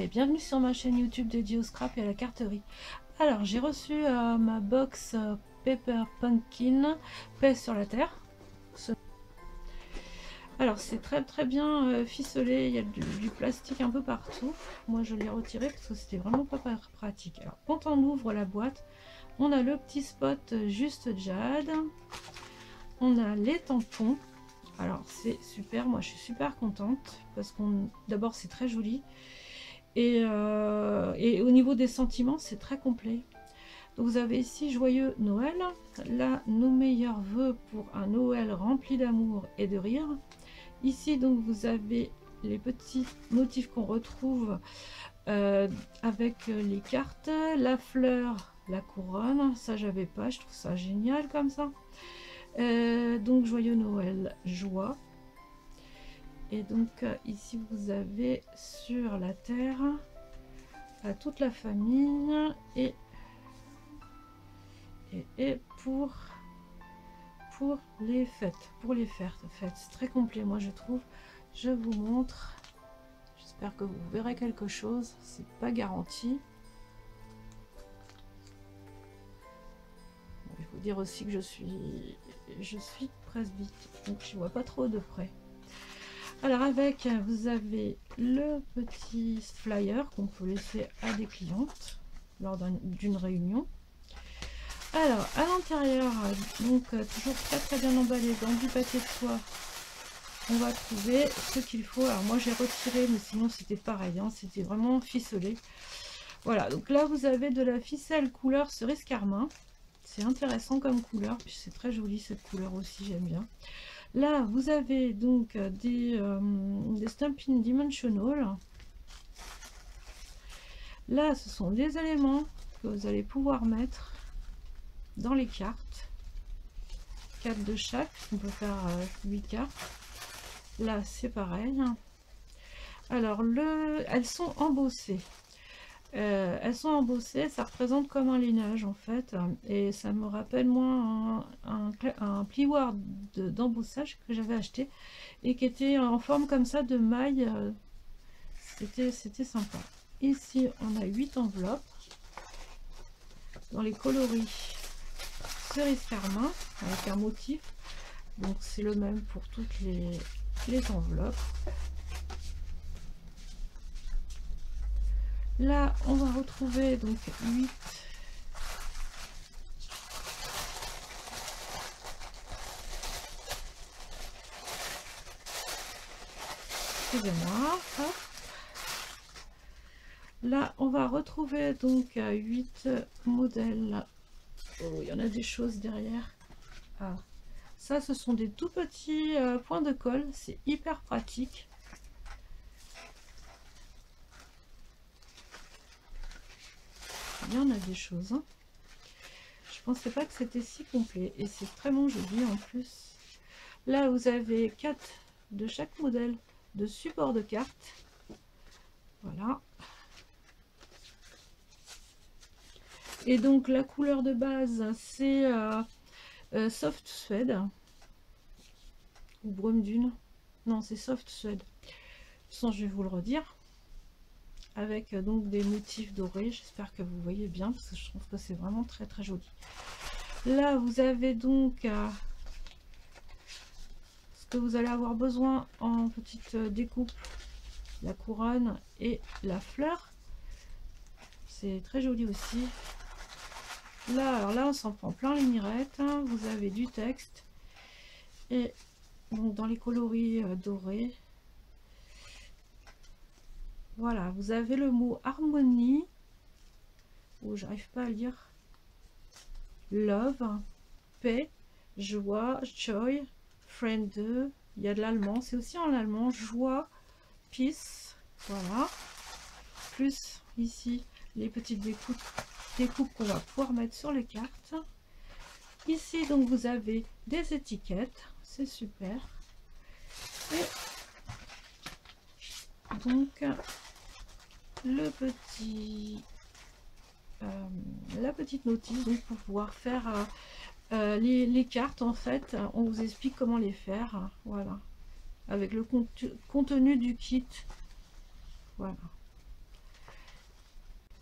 et bienvenue sur ma chaîne YouTube dédiée au scrap et à la carterie. Alors j'ai reçu ma box Paper Pumpkin, paix sur la terre. Alors c'est très bien ficelé, il y a du plastique un peu partout. Moi je l'ai retiré parce que c'était vraiment pas pratique. Alors quand on ouvre la boîte, on a le petit spot juste jade, on a les tampons. Alors c'est super, moi je suis super contente parce qu'on d'abord c'est très joli et au niveau des sentiments c'est très complet. Donc vous avez ici joyeux Noël, là nos meilleurs vœux pour un Noël rempli d'amour et de rire. Ici donc vous avez les petits motifs qu'on retrouve avec les cartes, la fleur, la couronne, ça j'avais pas, je trouve ça génial comme ça. Donc joyeux Noël, joie. Et donc ici vous avez sur la terre toute la famille et pour les fêtes, c'est très complet moi je trouve. Je vous montre, j'espère que vous verrez quelque chose, c'est pas garanti. Il faut dire aussi que je suis presbyte, donc je vois pas trop de près. Alors avec, vous avez le petit flyer qu'on peut laisser à des clientes lors d'une réunion. Alors à l'intérieur, donc toujours très bien emballé dans du papier de soie, on va trouver ce qu'il faut. Alors moi j'ai retiré, mais sinon c'était pareil, hein, c'était vraiment ficelé. Voilà, donc là vous avez de la ficelle couleur cerise carmin. C'est intéressant comme couleur, puis c'est très joli cette couleur aussi, j'aime bien. Là vous avez donc des Stampin' Dimensional. Là ce sont des éléments que vous allez pouvoir mettre dans les cartes. 4 de chaque, on peut faire 8 cartes. Là c'est pareil. Alors elles sont embossées. Ça représente comme un lignage en fait, et ça me rappelle moi un plioir d'embossage que j'avais acheté et qui était en forme comme ça de maille. C'était sympa. Ici on a 8 enveloppes dans les coloris cerise carmin avec un motif, donc c'est le même pour toutes les enveloppes. Là on va retrouver donc 8 excusez-moi, hop. Là on va retrouver donc 8 modèles. Oh, il y en a des choses derrière. Ah, ça ce sont des tout petits points de colle, c'est hyper pratique. Il y en a des choses, hein. Je pensais pas que c'était si complet et c'est vraiment joli en plus. Là vous avez 4 de chaque modèle de support de carte. Voilà. Et donc la couleur de base c'est soft suède ou brume dune. Non, c'est soft suède. De toute façon je vais vous le redire. Avec donc des motifs dorés, j'espère que vous voyez bien parce que je trouve que c'est vraiment très joli. Là vous avez donc ce que vous allez avoir besoin en petite découpe, la couronne et la fleur, c'est très joli aussi. Là alors là on s'en prend plein les mirettes, hein. Vous avez du texte et donc dans les coloris dorés. Voilà, vous avez le mot harmonie, où j'arrive pas à lire, love, paix, joie, joy, friend, il y a de l'allemand, c'est aussi en allemand, joie, peace, voilà. Plus ici les petites découpes qu'on va pouvoir mettre sur les cartes. Ici donc vous avez des étiquettes, c'est super. Et donc le petit la petite notice donc pour pouvoir faire les cartes. En fait on vous explique comment les faire, voilà, avec le contenu du kit. Voilà,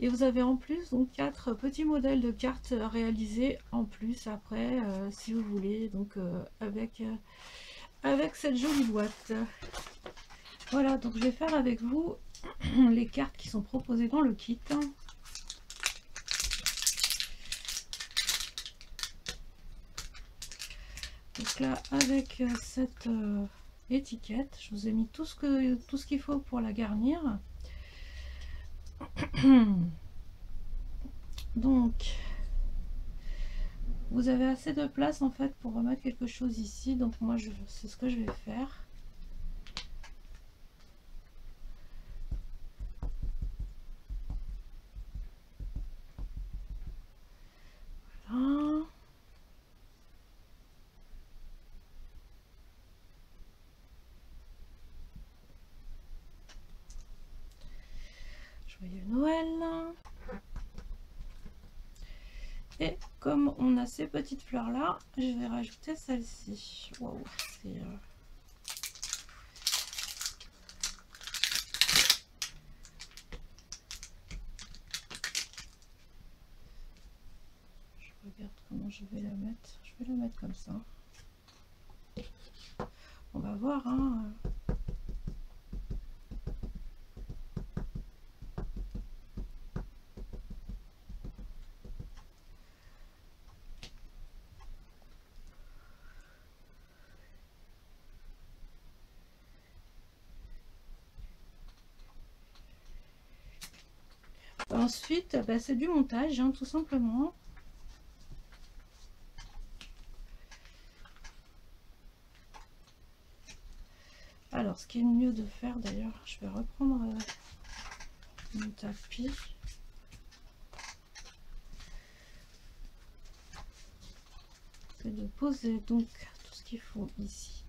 Et vous avez en plus donc 4 petits modèles de cartes réalisés en plus après, si vous voulez, donc avec cette jolie boîte. Voilà, donc je vais faire avec vous les cartes qui sont proposées dans le kit. Donc là, avec cette étiquette, je vous ai mis tout ce qu'il faut pour la garnir. Donc, vous avez assez de place en fait pour remettre quelque chose ici. Donc moi, c'est ce que je vais faire. Voilà. Joyeux Noël. Et comme on a ces petites fleurs là, je vais rajouter celle-ci. Waouh, c'est je regarde comment je vais la mettre. Je vais la mettre comme ça. On va voir, hein. Ensuite, bah, c'est du montage, hein, tout simplement. Alors, ce qui est mieux de faire, d'ailleurs, je vais reprendre mon tapis. C'est de poser donc tout ce qu'il faut ici.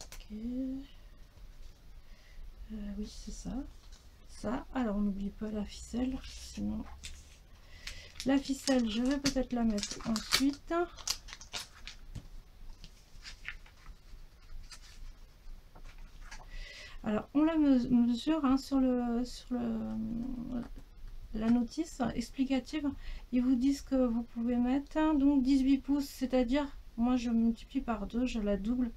Ok. Oui, c'est ça. Ça. Alors, on n'oublie pas la ficelle, sinon la ficelle, je vais peut-être la mettre ensuite. Alors, on la mesure, hein, sur la notice explicative. Ils vous disent que vous pouvez mettre, hein, donc 18 pouces, c'est-à-dire, moi je multiplie par 2, je la double.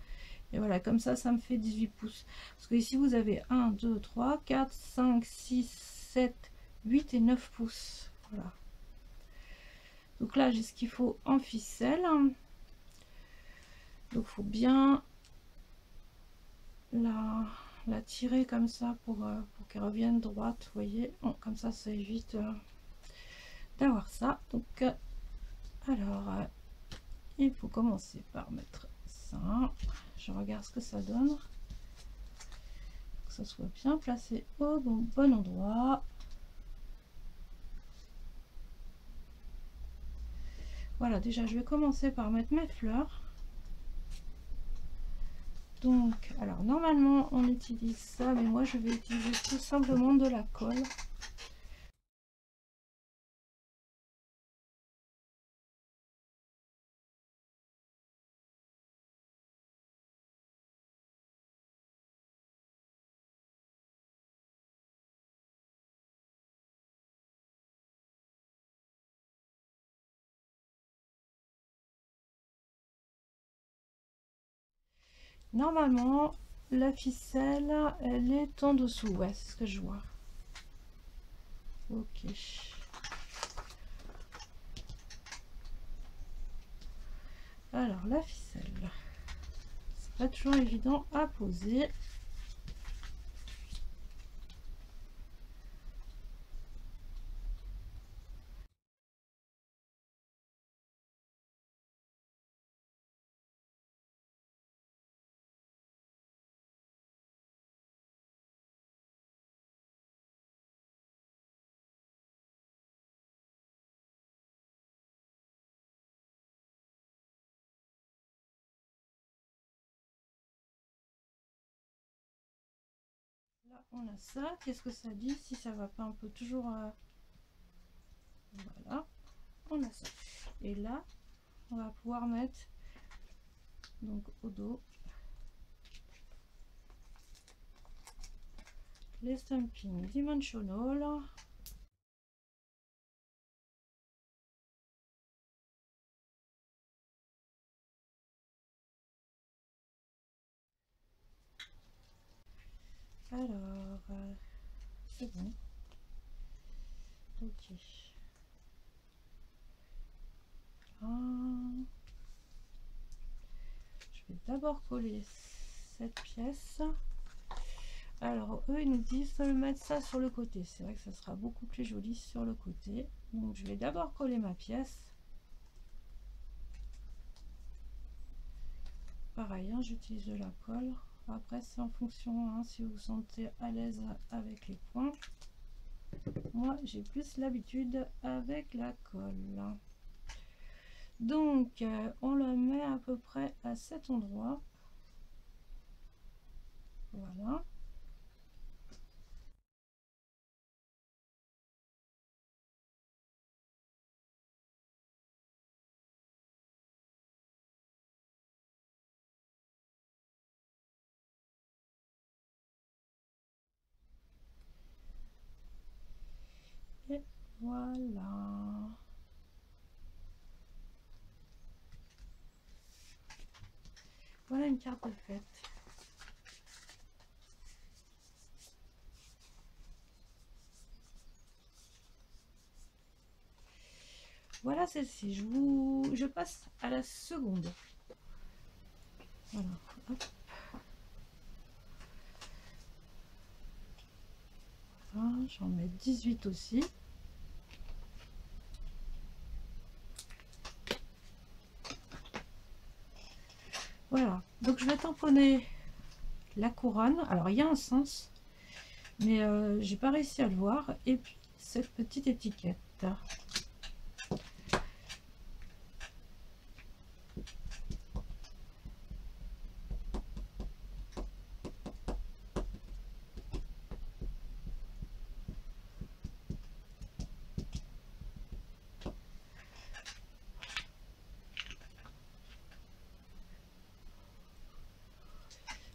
Et voilà, comme ça me fait 18 pouces. Parce que ici, vous avez 1, 2, 3, 4, 5, 6, 7, 8 et 9 pouces. Voilà. Donc là, j'ai ce qu'il faut en ficelle. Donc, il faut bien la tirer comme ça pour qu'elle revienne droite. Vous voyez, bon, comme ça évite d'avoir ça. Donc, alors, il faut commencer par mettre ça. Je regarde ce que ça donne. Que ça soit bien placé au bon endroit. Voilà, déjà je vais commencer par mettre mes fleurs. Donc, alors normalement on utilise ça, mais moi je vais utiliser tout simplement de la colle. Normalement, la ficelle, elle est en dessous. Ouais, c'est ce que je vois. Ok. Alors, la ficelle, c'est pas toujours évident à poser. Là, on a ça. Qu'est-ce que ça dit? Si ça va pas un peu toujours... Voilà, on a ça. Et là, on va pouvoir mettre donc au dos les Stamping Dimensional. Alors, c'est bon. Ok. Je vais d'abord coller cette pièce. Alors, eux, ils nous disent de mettre ça sur le côté. C'est vrai que ça sera beaucoup plus joli sur le côté. Donc, je vais d'abord coller ma pièce. Pareil, hein, j'utilise de la colle. Après, c'est en fonction, hein, si vous vous sentez à l'aise avec les points. Moi, j'ai plus l'habitude avec la colle. Donc, on la met à peu près à cet endroit. Voilà. Et voilà. Voilà une carte de fête. Voilà celle-ci. Je passe à la seconde. Voilà. Hop. Voilà, j'en mets 18 aussi. Voilà. Donc je vais tamponner la couronne. Alors il y a un sens, mais j'ai pas réussi à le voir. Et puis cette petite étiquette.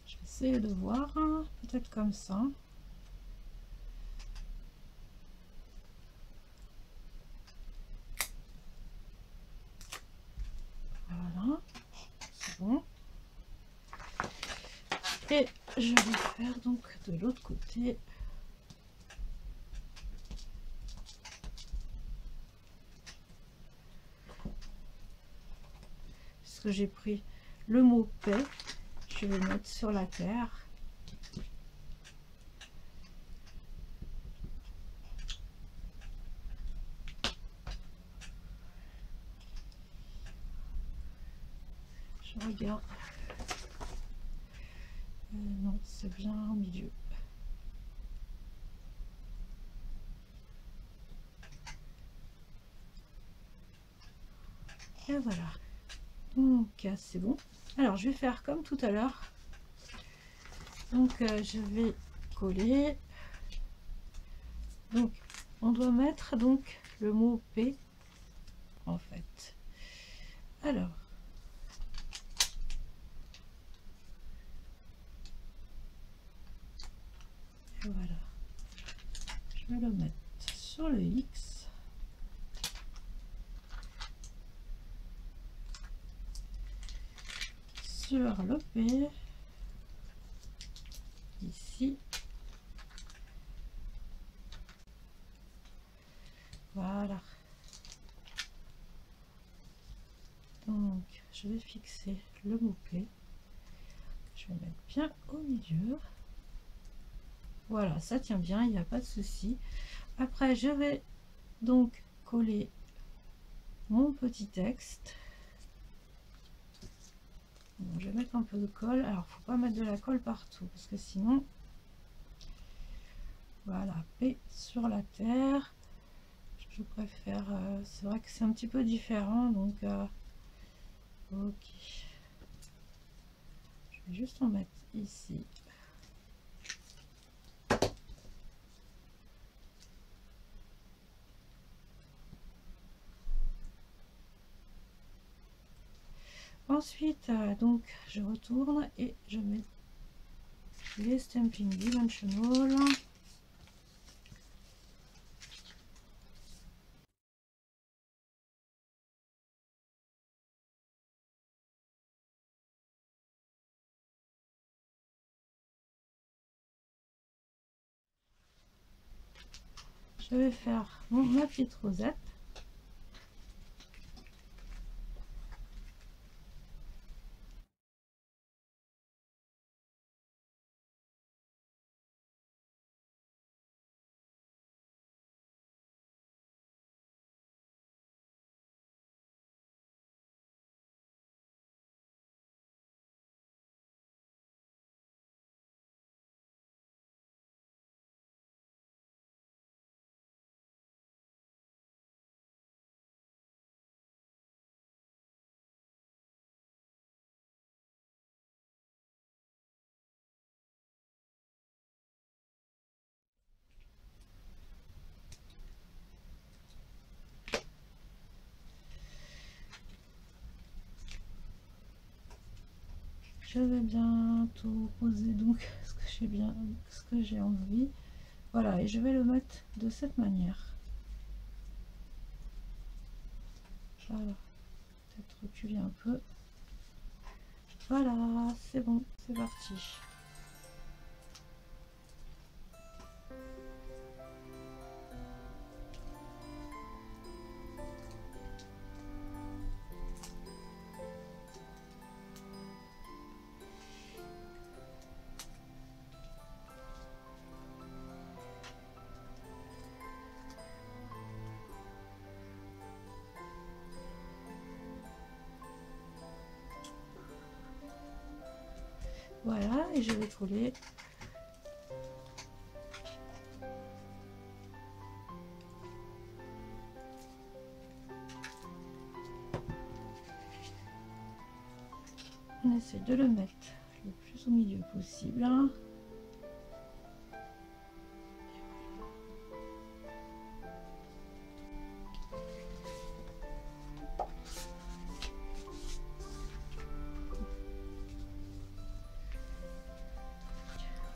Je vais essayer de voir, hein, peut-être comme ça. Voilà, c'est bon. Et je vais faire donc de l'autre côté. Puisque j'ai pris le mot paix, je vais mettre sur la terre. Je regarde. Non, c'est bien au milieu. Et voilà. Donc c'est bon. Alors je vais faire comme tout à l'heure. Donc je vais coller. Donc on doit mettre donc le mot P en fait. Alors voilà. Je vais le mettre sur le X. Sur le P. Ici. Voilà. Donc je vais fixer le mot P. Je vais mettre bien au milieu. Voilà, ça tient bien, il n'y a pas de souci. Après, je vais donc coller mon petit texte. Bon, je vais mettre un peu de colle. Alors, faut pas mettre de la colle partout parce que sinon, voilà, P sur la terre. Je préfère. C'est vrai que c'est un petit peu différent, donc ok. Je vais juste en mettre ici. Ensuite, donc je retourne et je mets les Stamping Dimensional. je vais faire ma petite rosette. Je vais bien tout poser donc ce que j'ai envie. Voilà, et je vais le mettre de cette manière. Voilà, peut-être reculer un peu. Voilà, c'est bon, c'est parti. Voilà, et je vais coller. On essaie de le mettre le plus au milieu possible.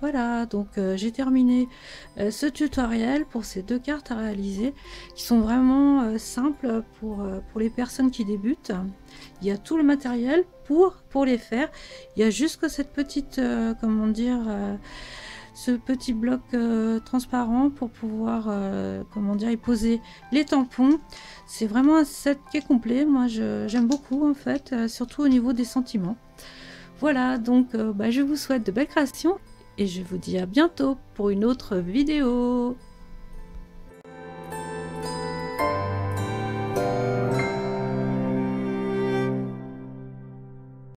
Voilà, donc j'ai terminé ce tutoriel pour ces deux cartes à réaliser qui sont vraiment simples pour les personnes qui débutent. Il y a tout le matériel pour les faire. Il y a juste que cette petite, comment dire, ce petit bloc transparent pour pouvoir, comment dire, y poser les tampons. C'est vraiment un set qui est complet. Moi, j'aime beaucoup en fait, surtout au niveau des sentiments. Voilà, donc je vous souhaite de belles créations. Et je vous dis à bientôt pour une autre vidéo.